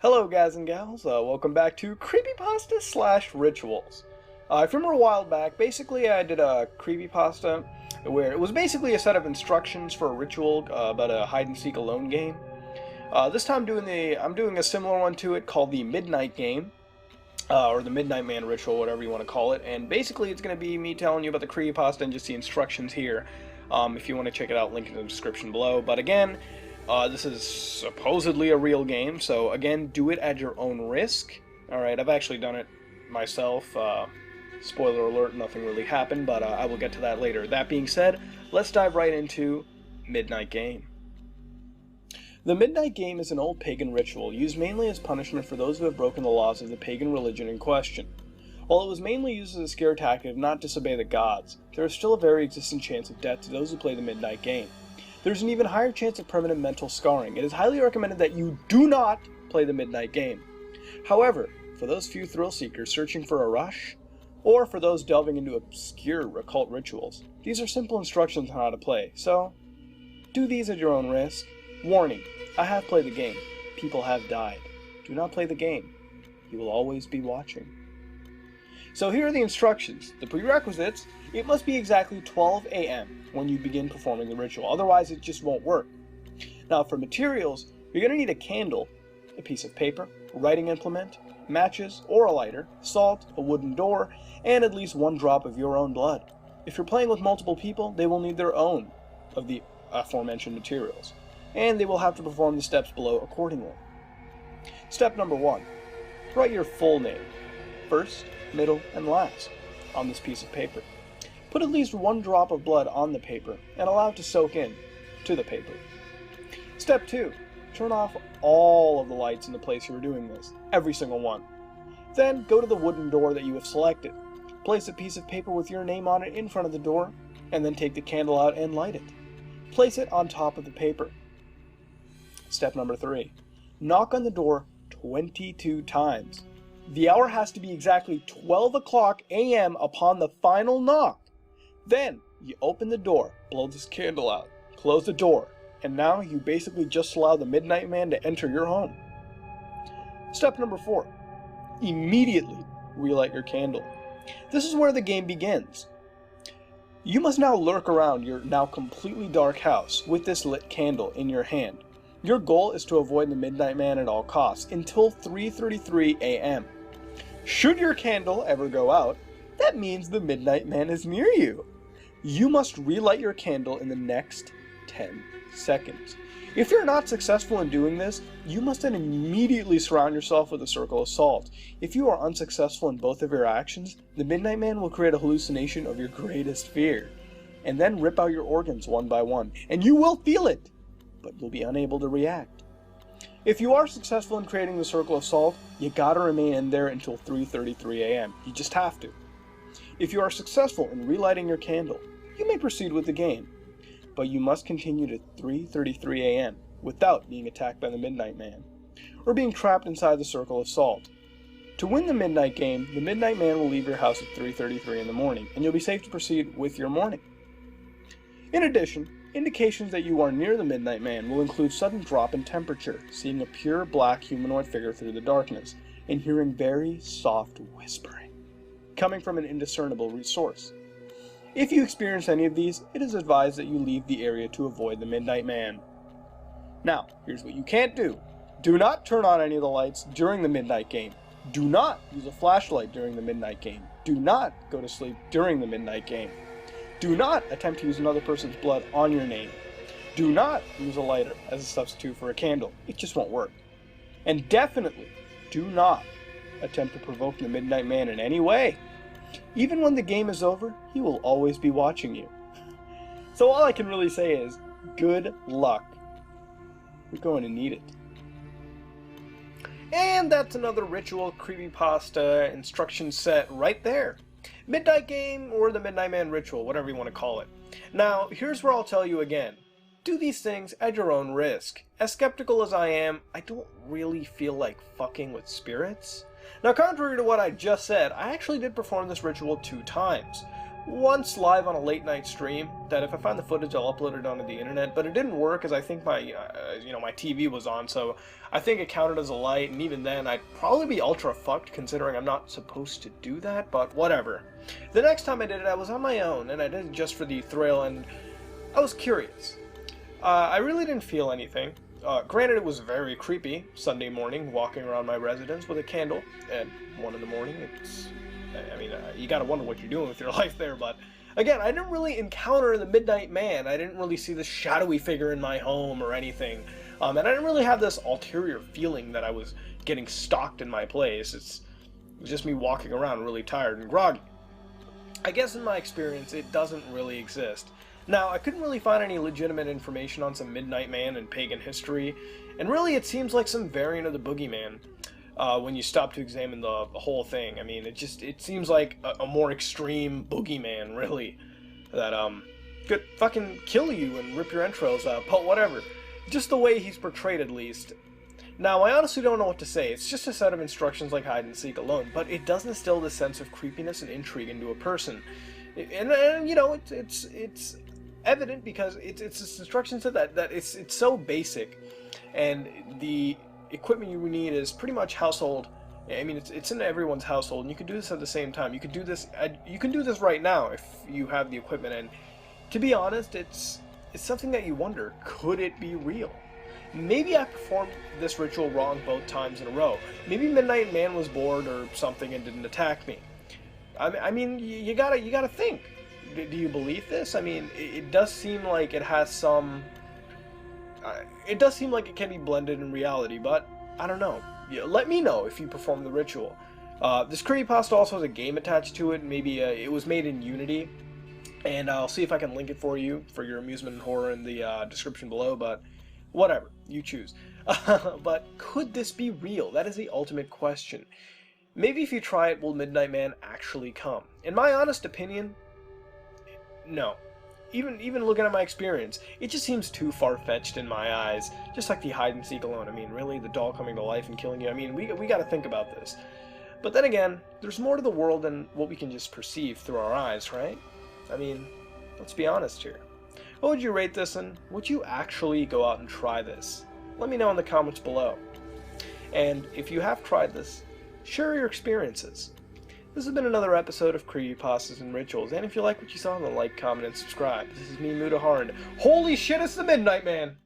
Hello guys and gals, welcome back to Creepypastas slash Rituals. If you remember a while back, basically I did a creepypasta where it was basically a set of instructions for a ritual about a hide-and-seek alone game. This time I'm doing a similar one to it called the Midnight Game, or the Midnight Man Ritual, whatever you want to call it, and basically it's going to be me telling you about the creepypasta and just the instructions here. If you want to check it out, link in the description below. But again, this is supposedly a real game, so again, do it at your own risk. Alright, I've actually done it myself. Spoiler alert, nothing really happened, but I will get to that later. That being said, let's dive right into Midnight Game. The Midnight Game is an old pagan ritual, used mainly as punishment for those who have broken the laws of the pagan religion in question. While it was mainly used as a scare tactic to not disobey the gods, there is still a very existent chance of death to those who play the Midnight Game. There's an even higher chance of permanent mental scarring. It is highly recommended that you do not play the Midnight Game. However, for those few thrill seekers searching for a rush, or for those delving into obscure occult rituals, these are simple instructions on how to play, so do these at your own risk. Warning, I have played the game. People have died. Do not play the game. He will always be watching. So here are the instructions. The prerequisites: it must be exactly 12 a.m. when you begin performing the ritual, otherwise it just won't work. Now for materials, you're going to need a candle, a piece of paper, a writing implement, matches or a lighter, salt, a wooden door, and at least one drop of your own blood. If you're playing with multiple people, they will need their own of the aforementioned materials, and they will have to perform the steps below accordingly. Step number 1. Write your full name, first, middle, and last, on this piece of paper. Put at least one drop of blood on the paper and allow it to soak in to the paper. Step 2. Turn off all of the lights in the place you are doing this, every single one. Then go to the wooden door that you have selected. Place a piece of paper with your name on it in front of the door, and then take the candle out and light it. Place it on top of the paper. Step number 3. Knock on the door 22 times. The hour has to be exactly 12 o'clock a.m. upon the final knock. Then, you open the door, blow this candle out, close the door, and now you basically just allow the Midnight Man to enter your home. Step number 4. Immediately relight your candle. This is where the game begins. You must now lurk around your now completely dark house with this lit candle in your hand. Your goal is to avoid the Midnight Man at all costs until 3:33 a.m. Should your candle ever go out, that means the Midnight Man is near you. You must relight your candle in the next 10 seconds. If you're not successful in doing this, you must then immediately surround yourself with a circle of salt. If you are unsuccessful in both of your actions, the Midnight Man will create a hallucination of your greatest fear, and then rip out your organs one by one, and you will feel it, but you'll be unable to react. If you are successful in creating the circle of salt, you gotta remain in there until 3:33 a.m. You just have to. If you are successful in relighting your candle, you may proceed with the game, but you must continue to 3:33 a.m. without being attacked by the Midnight Man, or being trapped inside the circle of salt. To win the Midnight Game, the Midnight Man will leave your house at 3:33 in the morning, and you'll be safe to proceed with your morning. In addition, indications that you are near the Midnight Man will include sudden drop in temperature, seeing a pure black humanoid figure through the darkness, and hearing very soft whispering, coming from an indiscernible source. If you experience any of these, it is advised that you leave the area to avoid the Midnight Man. Now, here's what you can't do. Do not turn on any of the lights during the Midnight Game. Do not use a flashlight during the Midnight Game. Do not go to sleep during the Midnight Game. Do not attempt to use another person's blood on your name. Do not use a lighter as a substitute for a candle. It just won't work. And definitely do not attempt to provoke the Midnight Man in any way. Even when the game is over, he will always be watching you. So all I can really say is, good luck. You're going to need it. And that's another ritual creepypasta instruction set right there. Midnight Game, or the Midnight Man Ritual, whatever you want to call it. Now, here's where I'll tell you again. Do these things at your own risk. As skeptical as I am, I don't really feel like fucking with spirits. Now, contrary to what I just said, I actually did perform this ritual 2 times. once live on a late night stream that if I find the footage, I'll upload it onto the internet, but it didn't work because I think my, my TV was on, so I think it counted as a light, and even then I'd probably be ultra fucked considering I'm not supposed to do that, but whatever. The next time I did it, I was on my own, and I did it just for the thrill, and I was curious. I really didn't feel anything. Granted, it was very creepy Sunday morning, walking around my residence with a candle at 1 in the morning. You gotta wonder what you're doing with your life there, but again, I didn't really encounter the Midnight Man. I didn't really see this shadowy figure in my home or anything, and I didn't really have this ulterior feeling that I was getting stalked in my place. It was just me walking around really tired and groggy. I guess in my experience, it doesn't really exist. Now, I couldn't really find any legitimate information on some Midnight Man in pagan history, and really it seems like some variant of the Boogeyman when you stop to examine the whole thing. I mean, it seems like a more extreme Boogeyman, really, that could fucking kill you and rip your entrails out, but whatever. Just the way he's portrayed, at least. Now, I honestly don't know what to say. It's just a set of instructions like hide and seek alone, but it does instill this sense of creepiness and intrigue into a person. And you know, it's evident because it's instructions that it's so basic, and the equipment you need is pretty much household. I mean, it's in everyone's household, and you can do this at the same time. You can do this right now if you have the equipment. And to be honest, it's something that you wonder, could it be real? Maybe I performed this ritual wrong both times in a row. Maybe Midnight Man was bored or something and didn't attack me. I mean, you gotta think. Do you believe this? I mean, it does seem like it has some... it does seem like it can be blended in reality, but I don't know. Let me know if you perform the ritual. This creepypasta also has a game attached to it. Maybe it was made in Unity, and I'll see if I can link it for you for your amusement and horror in the description below, but whatever, you choose. But could this be real? That is the ultimate question. Maybe if you try it, will Midnight Man actually come? In my honest opinion, no. Even looking at my experience, it just seems too far-fetched in my eyes. Just like the hide and seek alone. I mean, really, the doll coming to life and killing you? I mean, we gotta think about this. But then again, there's more to the world than what we can just perceive through our eyes, right? I mean, let's be honest here. What would you rate this, and would you actually go out and try this? Let me know in the comments below. And if you have tried this, share your experiences. This has been another episode of Creepypastas and Rituals, and if you like what you saw, then like, comment, and subscribe. This is me, Mudahar, and holy shit, it's the Midnight Man!